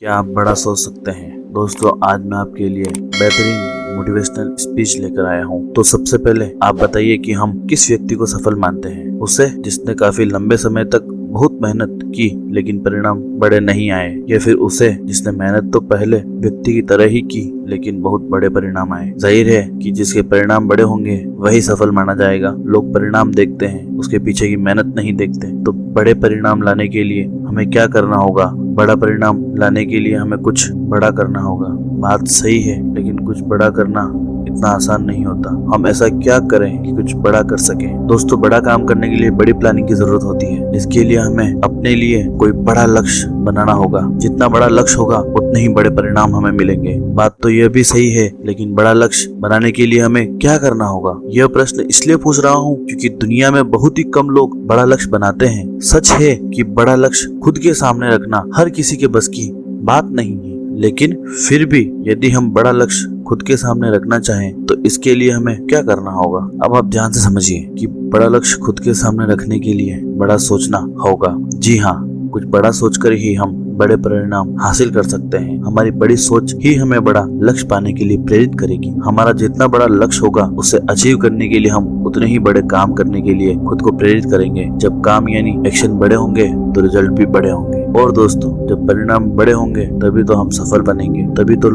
क्या आप बड़ा सोच सकते हैं? दोस्तों, आज मैं आपके लिए बेहतरीन मोटिवेशनल स्पीच लेकर आया हूँ। तो सबसे पहले आप बताइए कि हम किस व्यक्ति को सफल मानते हैं? उसे जिसने काफी लंबे समय तक बहुत मेहनत की लेकिन परिणाम बड़े नहीं आए, या फिर उसे जिसने मेहनत तो पहले व्यक्ति की तरह ही की लेकिन बहुत बड़े परिणाम आए? जाहिर है कि जिसके परिणाम बड़े होंगे वही सफल माना जाएगा। लोग परिणाम देखते हैं, उसके पीछे की मेहनत नहीं देखते। तो बड़े परिणाम लाने के लिए हमें क्या करना होगा? बड़ा परिणाम लाने के लिए हमें कुछ बड़ा करना होगा। बात सही है, लेकिन कुछ बड़ा करना इतना आसान नहीं होता। हम ऐसा क्या करें कि कुछ बड़ा कर सकें? दोस्तों, बड़ा काम करने के लिए बड़ी प्लानिंग की जरूरत होती है। इसके लिए हमें अपने लिए कोई बड़ा लक्ष्य बनाना होगा। जितना बड़ा लक्ष्य होगा उतने ही बड़े परिणाम हमें मिलेंगे। बात तो यह भी सही है, लेकिन बड़ा लक्ष्य बनाने के लिए हमें क्या करना होगा? यह प्रश्न इसलिए पूछ रहा हूँ क्योंकि दुनिया में बहुत ही कम लोग बड़ा लक्ष्य बनाते हैं। सच है कि बड़ा लक्ष्य खुद के सामने रखना हर किसी के बस की बात नहीं है, लेकिन फिर भी यदि हम बड़ा लक्ष्य खुद के सामने रखना चाहें तो इसके लिए हमें क्या करना होगा? अब आप ध्यान से समझिए कि बड़ा लक्ष्य खुद के सामने रखने के लिए बड़ा सोचना होगा। जी हाँ, कुछ बड़ा सोचकर ही हम बड़े परिणाम हासिल कर सकते हैं। हमारी बड़ी सोच ही हमें बड़ा लक्ष्य पाने के लिए प्रेरित करेगी। हमारा जितना बड़ा लक्ष्य होगा उसे अचीव करने के लिए हम उतने ही बड़े काम करने के लिए खुद को प्रेरित करेंगे। जब काम यानी एक्शन बड़े होंगे तो रिजल्ट भी बड़े होंगे। और दोस्तों, जब परिणाम बड़े होंगे तभी तो हम सफल बनेंगे। तभी तो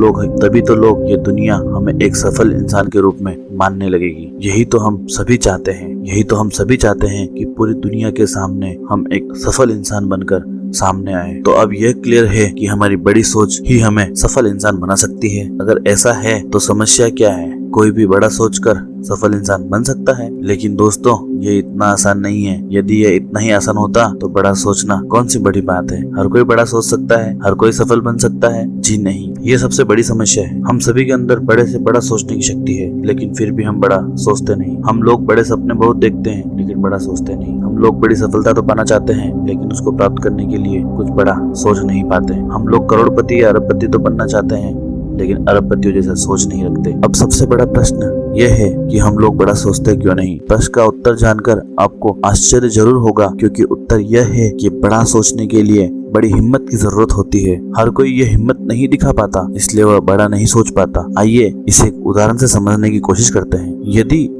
लोग ये दुनिया हमें एक सफल इंसान के रूप में मानने लगेगी। यही तो हम सभी चाहते हैं कि पूरी दुनिया के सामने हम एक सफल इंसान बनकर सामने आए। तो अब यह क्लियर है कि हमारी बड़ी सोच ही हमें सफल इंसान बना सकती है। अगर ऐसा है तो समस्या क्या है? कोई भी बड़ा सोचकर सफल इंसान बन सकता है, लेकिन दोस्तों ये इतना आसान नहीं है। यदि ये इतना ही आसान होता तो बड़ा सोचना कौन सी बड़ी बात है? हर कोई बड़ा सोच सकता है, हर कोई सफल बन सकता है। जी नहीं, ये सबसे बड़ी समस्या है। हम सभी के अंदर बड़े से बड़ा सोचने की शक्ति है, लेकिन फिर भी हम बड़ा सोचते नहीं। हम लोग बड़े सपने बहुत देखते हैं लेकिन बड़ा सोचते नहीं। हम लोग बड़ी सफलता तो पाना चाहते हैं, लेकिन उसको प्राप्त करने के लिए कुछ बड़ा सोच नहीं पाते। हम लोग करोड़पति या अरबपति तो बनना चाहते हैं, लेकिन अरबपतियों जैसा सोच नहीं रखते। अब सबसे बड़ा प्रश्न यह है कि हम लोग बड़ा सोचते क्यों नहीं? प्रश्न का उत्तर जानकर आपको आश्चर्य जरूर होगा, क्योंकि उत्तर यह है कि बड़ा सोचने के लिए बड़ी हिम्मत की जरूरत होती है। हर कोई ये हिम्मत नहीं दिखा पाता, इसलिए वह बड़ा नहीं सोच पाता। आइए इसे एक उदाहरण से समझने की कोशिश करते हैं।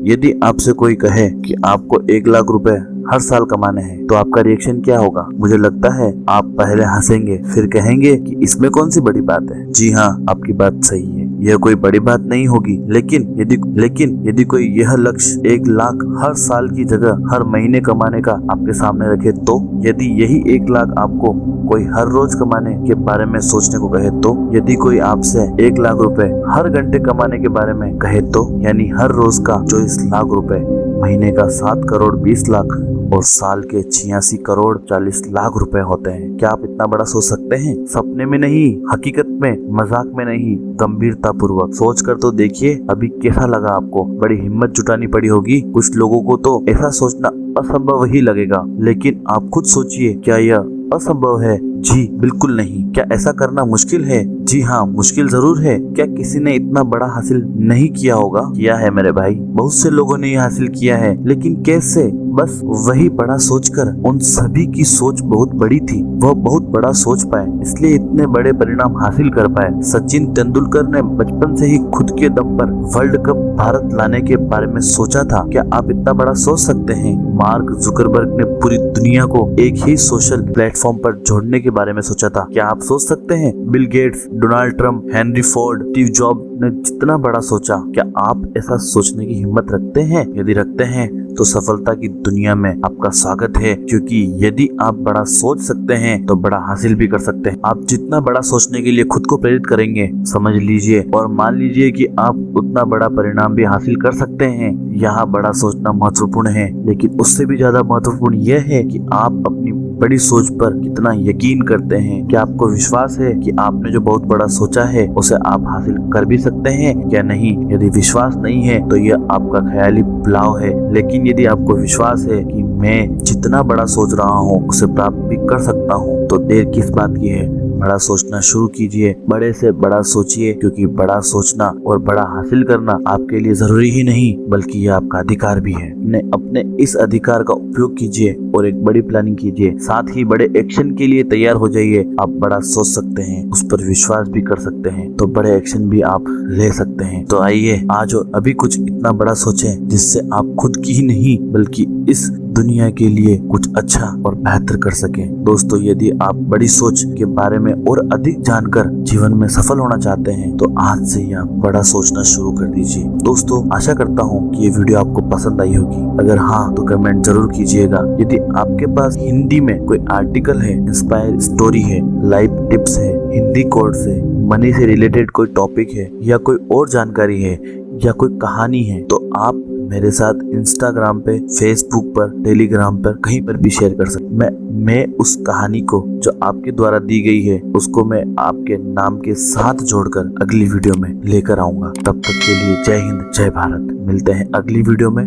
यदि आपसे कोई कहे कि आपको 1 लाख रुपए हर साल कमाने हैं, तो आपका रिएक्शन क्या होगा? मुझे लगता है आप पहले हंसेंगे, फिर कहेंगे कि इसमें कौन सी बड़ी बात है। जी हाँ, आपकी बात सही है, यह कोई बड़ी बात नहीं होगी। लेकिन यदि कोई यह लक्ष्य 1 लाख हर साल की जगह हर महीने कमाने का आपके सामने रखे, तो यदि यही 1 लाख आपको कोई हर रोज कमाने के बारे में सोचने को कहे, तो यदि कोई आपसे 1 लाख रुपए हर घंटे कमाने के बारे में कहे, तो यानी हर रोज का 24 लाख रुपए, महीने का 7 करोड़ 20 लाख और साल के 86 करोड़ 40 लाख रुपए होते हैं। क्या आप इतना बड़ा सोच सकते हैं? सपने में नहीं, हकीकत में, मजाक में नहीं, गंभीरता पूर्वक सोच कर तो देखिए अभी कैसा लगा आपको। बड़ी हिम्मत जुटानी पड़ी होगी। कुछ लोगों को तो ऐसा सोचना असंभव ही लगेगा, लेकिन आप खुद सोचिए, क्या यह असंभव है? जी बिल्कुल नहीं। क्या ऐसा करना मुश्किल है? जी हाँ, मुश्किल जरूर है। क्या किसी ने इतना बड़ा हासिल नहीं किया होगा? किया है मेरे भाई, बहुत से लोगों ने ये हासिल किया है, लेकिन कैसे? बस वही बड़ा सोचकर। उन सभी की सोच बहुत बड़ी थी, वह बहुत बड़ा सोच पाए, इसलिए इतने बड़े परिणाम हासिल कर पाए। सचिन तेंदुलकर ने बचपन से ही खुद के दम पर वर्ल्ड कप भारत लाने के बारे में सोचा था। क्या आप इतना बड़ा सोच सकते हैं? मार्क जुकरबर्ग ने पूरी दुनिया को एक ही सोशल प्लेटफॉर्म पर जोड़ने के बारे में सोचा था। क्या आप सोच सकते हैं? Bill Gates, Donald Trump, Henry Ford, Steve job ने जितना बड़ा सोचा, क्या आप ऐसा सोचने की हिम्मत रखते हैं? यदि रखते हैं तो सफलता की दुनिया में आपका स्वागत है, क्योंकि यदि आप बड़ा सोच सकते हैं तो बड़ा हासिल भी कर सकते हैं। आप जितना बड़ा सोचने के लिए खुद को प्रेरित करेंगे, समझ लीजिए और मान लीजिए कि आप उतना बड़ा परिणाम भी हासिल कर सकते हैं। यहाँ बड़ा सोचना महत्वपूर्ण है, लेकिन उससे भी ज्यादा महत्वपूर्ण यह है कि आप अपनी बड़ी सोच पर कितना यकीन करते हैं। क्या आपको विश्वास है कि आपने जो बहुत बड़ा सोचा है उसे आप हासिल कर भी सकते हैं या नहीं? यदि विश्वास नहीं है तो यह आपका ख्याली पुलाव है, लेकिन यदि आपको विश्वास है कि मैं जितना बड़ा सोच रहा हूँ उसे प्राप्त भी कर सकता हूँ, तो देर किस बात की है? बड़ा सोचना शुरू कीजिए, बड़े से बड़ा सोचिए, क्योंकि बड़ा सोचना और बड़ा हासिल करना आपके लिए जरूरी ही नहीं बल्कि ये आपका अधिकार भी है। अपने इस अधिकार का उपयोग कीजिए और एक बड़ी प्लानिंग कीजिए, साथ ही बड़े एक्शन के लिए तैयार हो जाइए। आप बड़ा सोच सकते हैं, उस पर विश्वास भी कर सकते हैं, तो बड़े एक्शन भी आप ले सकते हैं। तो आइए आज और अभी कुछ इतना बड़ा सोचें जिससे आप खुद की ही नहीं बल्कि इस दुनिया के लिए कुछ अच्छा और बेहतर कर सकें। दोस्तों, यदि आप बड़ी सोच के बारे में और अधिक जानकर जीवन में सफल होना चाहते हैं तो आज से ही आप बड़ा सोचना शुरू कर दीजिए। दोस्तों, आशा करता हूँ कि ये वीडियो आपको पसंद आई होगी। अगर हाँ तो कमेंट जरूर कीजिएगा। यदि आपके पास हिंदी में कोई आर्टिकल है, इंस्पायर स्टोरी है, लाइफ टिप्स है, हिंदी कोर्स है, मनी से रिलेटेड कोई टॉपिक है या कोई और जानकारी है या कोई कहानी है, तो आप मेरे साथ इंस्टाग्राम पे, फेसबुक पर, टेलीग्राम पर कहीं पर भी शेयर कर सकते। मैं उस कहानी को जो आपके द्वारा दी गई है उसको मैं आपके नाम के साथ जोड़कर अगली वीडियो में लेकर आऊंगा। तब तक के लिए जय हिंद, जय भारत। मिलते हैं अगली वीडियो में।